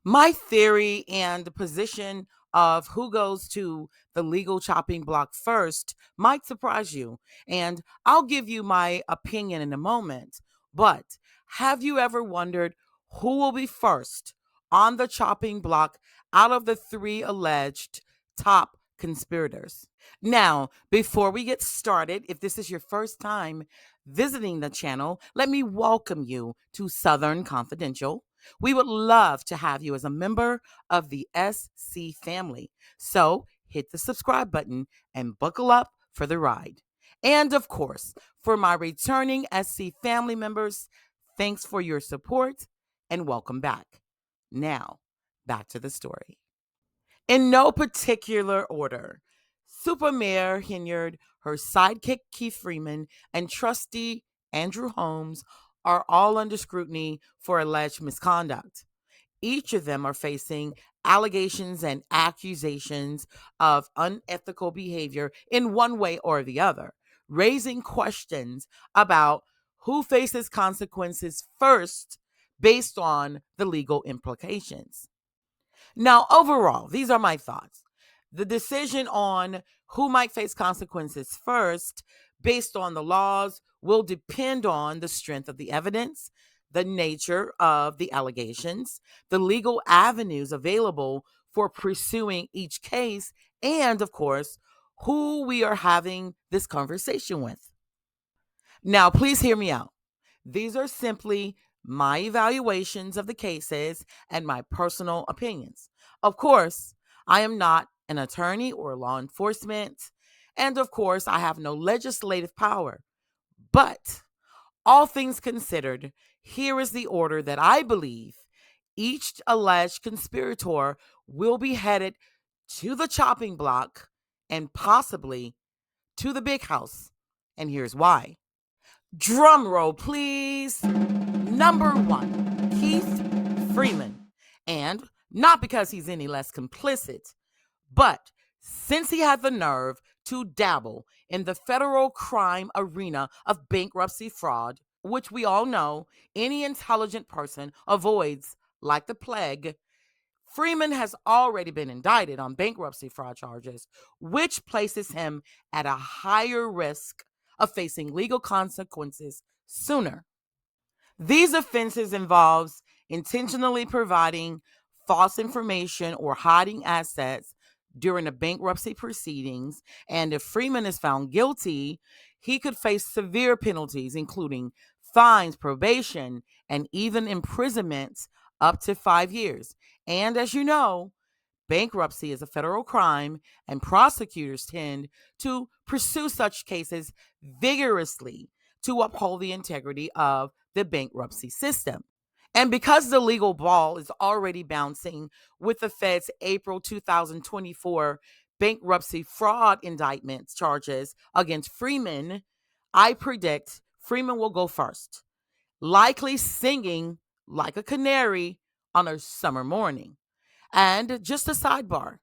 My theory and the position of who goes to the legal chopping block first might surprise you, and I'll give you my opinion in a moment. But have you ever wondered who will be first on the chopping block out of the three alleged top conspirators? Now, before we get started, if this is your first time visiting the channel, let me welcome you to Southern Confidential. We would love to have you as a member of the SC family. So hit the subscribe button and buckle up for the ride. And of course, for my returning SC family members, thanks for your support and welcome back. Now, back to the story. In no particular order, Super Mayor Henyard, her sidekick Keith Freeman, and trustee Andrew Holmes are all under scrutiny for alleged misconduct. Each of them are facing allegations and accusations of unethical behavior in one way or the other, raising questions about who faces consequences first based on the legal implications. Now, overall, these are my thoughts. The decision on who might face consequences first, based on the laws, will depend on the strength of the evidence, the nature of the allegations, the legal avenues available for pursuing each case, and, of course, who we are having this conversation with. Now, please hear me out. These are simply my evaluations of the cases and my personal opinions. Of course, I am not an attorney or law enforcement, and of course, I have no legislative power. But all things considered, here is the order that I believe each alleged conspirator will be headed to the chopping block and possibly to the big house. And here's why. Drum roll, please. Number one, Keith Freeman. And not because he's any less complicit, but since he had the nerve to dabble in the federal crime arena of bankruptcy fraud, which we all know any intelligent person avoids like the plague, Freeman has already been indicted on bankruptcy fraud charges, which places him at a higher risk of facing legal consequences sooner. These offenses involves intentionally providing false information or hiding assets during the bankruptcy proceedings, and if Freeman is found guilty, he could face severe penalties, including fines, probation, and even imprisonment up to 5 years. And as you know, bankruptcy is a federal crime, and prosecutors tend to pursue such cases vigorously to uphold the integrity of the bankruptcy system. And because the legal ball is already bouncing with the Fed's April 2024 bankruptcy fraud indictment charges against Freeman, I predict Freeman will go first, likely singing like a canary on a summer morning. And just a sidebar,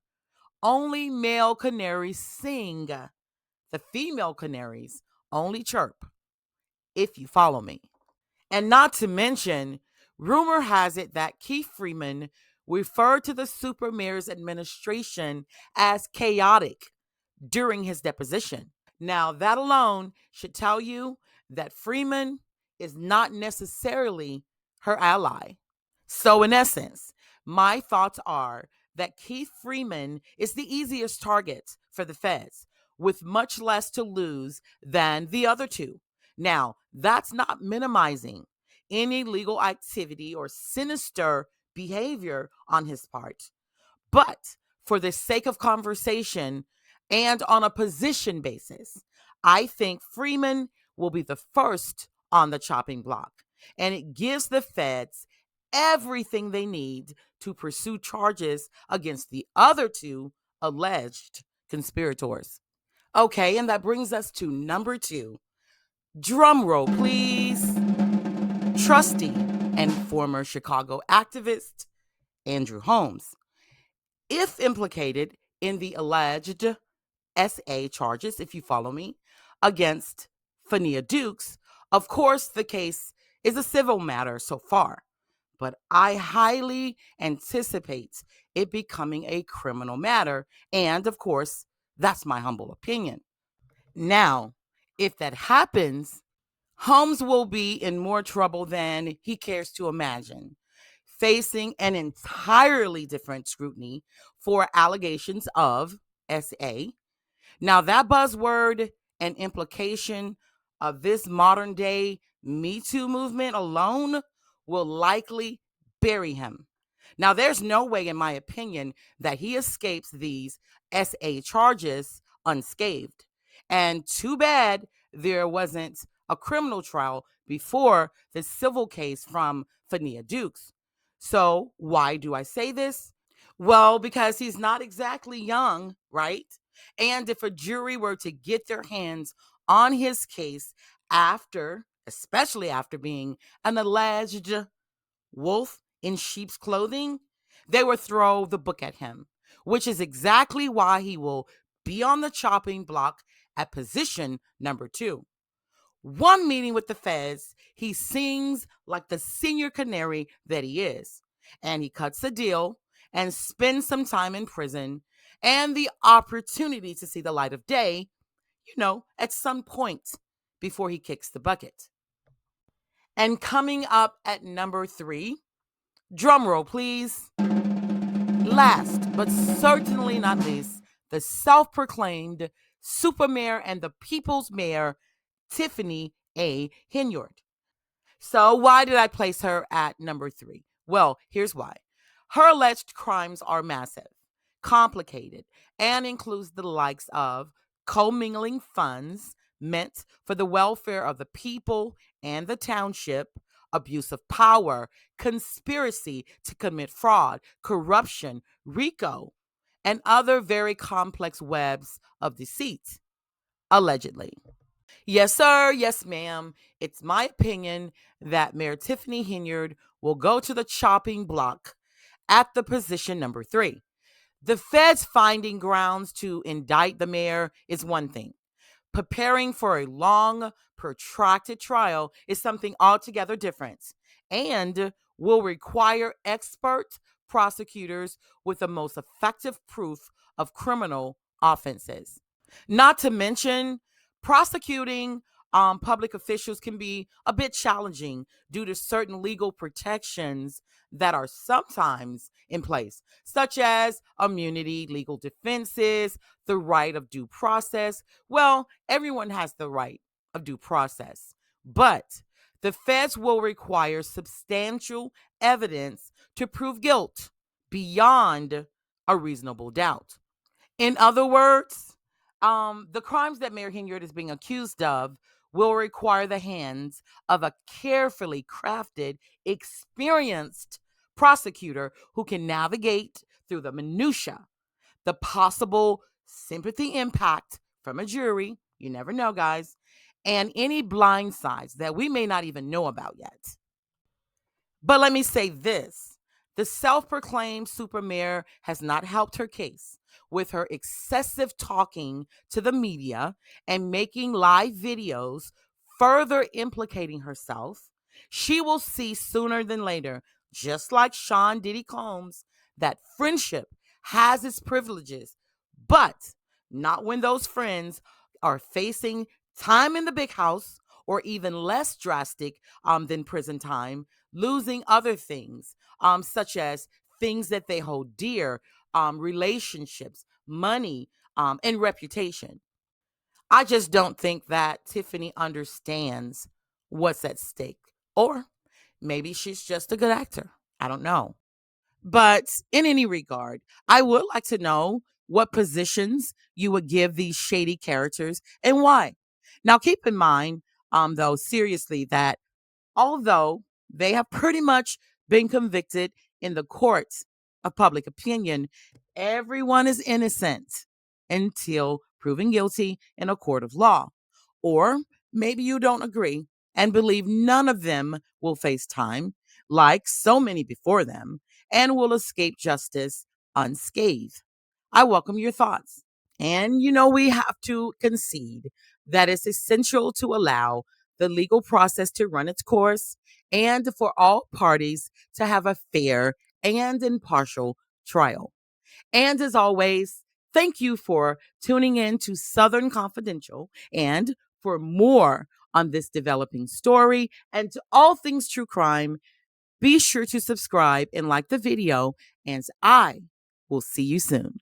only male canaries sing. The female canaries only chirp, if you follow me. And not to mention, rumor has it that Keith Freeman referred to the super mayor's administration as chaotic during his deposition. Now, that alone should tell you that Freeman is not necessarily her ally. So, in essence, my thoughts are that Keith Freeman is the easiest target for the feds, with much less to lose than the other two. Now, that's not minimizing any legal activity or sinister behavior on his part. But for the sake of conversation and on a position basis, I think Freeman will be the first on the chopping block. And it gives the feds everything they need to pursue charges against the other two alleged conspirators. Okay, and that brings us to number two. Drum roll, please. Trustee and former Chicago activist Andrew Holmes. If implicated in the alleged SA charges, if you follow me, against Fania Dukes, of course the case is a civil matter so far. but I highly anticipate it becoming a criminal matter. And of course, that's my humble opinion. Now, if that happens, Holmes will be in more trouble than he cares to imagine, facing an entirely different scrutiny for allegations of SA. Now, that buzzword and implication of this modern day Me Too movement alone will likely bury him. Now, there's no way, in my opinion, that he escapes these SA charges unscathed. And too bad there wasn't a criminal trial before the civil case from Fania Dukes. So, why do I say this? Well, because he's not exactly young, right? And if a jury were to get their hands on his case after, especially after being an alleged wolf in sheep's clothing, they would throw the book at him, which is exactly why he will be on the chopping block at position number 2. One meeting with the feds, he sings like the senior canary that he is, and he cuts a deal and spends some time in prison and the opportunity to see the light of day, at some point before he kicks the bucket. And coming up at number 3, drum roll please. Last but certainly not least, the self-proclaimed super mayor and the people's mayor, Tiffany A. Henyard. So why did I place her at number 3? Well, here's why. Her alleged crimes are massive, complicated, and includes the likes of commingling funds meant for the welfare of the people and the township, abuse of power, conspiracy to commit fraud, corruption, RICO, and other very complex webs of deceit, allegedly. Yes, sir. Yes, ma'am. It's my opinion that Mayor Tiffany Henyard will go to the chopping block at the position number 3. The feds finding grounds to indict the mayor is one thing. Preparing for a long, protracted trial is something altogether different and will require expert prosecutors with the most effective proof of criminal offenses. Not to mention, prosecuting public officials can be a bit challenging due to certain legal protections that are sometimes in place, such as immunity, legal defenses, the right of due process. Well, everyone has the right of due process, but the feds will require substantial evidence to prove guilt beyond a reasonable doubt. In other words, the crimes that Mayor Henyard is being accused of will require the hands of a carefully crafted, experienced prosecutor who can navigate through the minutia, the possible sympathy impact from a jury, you never know, guys, and any blind sides that we may not even know about yet. But let me say this. The self-proclaimed super mayor has not helped her case with her excessive talking to the media and making live videos further implicating herself. She will see sooner than later, just like Sean Diddy Combs, that friendship has its privileges, but not when those friends are facing time in the big house or even less drastic than prison time, losing other things, such as things that they hold dear, relationships, money, and reputation. I just don't think that Tiffany understands what's at stake. Or maybe she's just a good actor. I don't know. But in any regard, I would like to know what positions you would give these shady characters and why. Now, keep in mind, though, seriously, that although they have pretty much been convicted in the courts of public opinion, everyone is innocent until proven guilty in a court of law. Or maybe you don't agree and believe none of them will face time, like so many before them, and will escape justice unscathed. I welcome your thoughts. And we have to concede that it's essential to allow the legal process to run its course, and for all parties to have a fair and impartial trial. And as always, thank you for tuning in to Southern Confidential. And for more on this developing story and to all things true crime, be sure to subscribe and like the video. And I will see you soon.